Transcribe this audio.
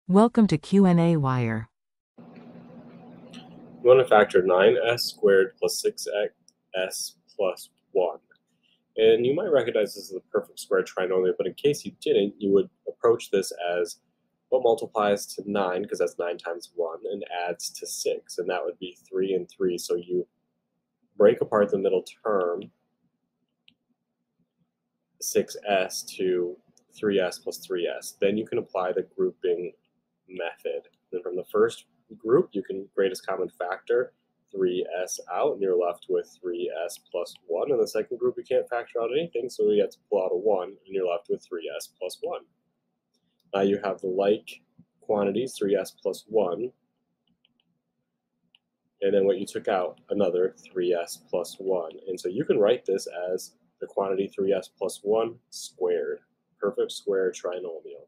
Welcome to Q&A Wire. We want to factor 9s squared plus 6s plus 1. And you might recognize this as the perfect square trinomial, but in case you didn't, you would approach this as what multiplies to 9, because that's 9 times 1, and adds to 6, and that would be 3 and 3. So you break apart the middle term, 6s to 3s plus 3s. Then you can apply the grouping method. Then from the first group, you can greatest common factor 3s out, and you're left with 3s plus 1. In the second group, you can't factor out anything, so you have to pull out a 1, and you're left with 3s plus 1. Now you have the like quantities, 3s plus 1, and then what you took out, another 3s plus 1. And so you can write this as the quantity 3s plus 1 squared. Perfect square trinomial.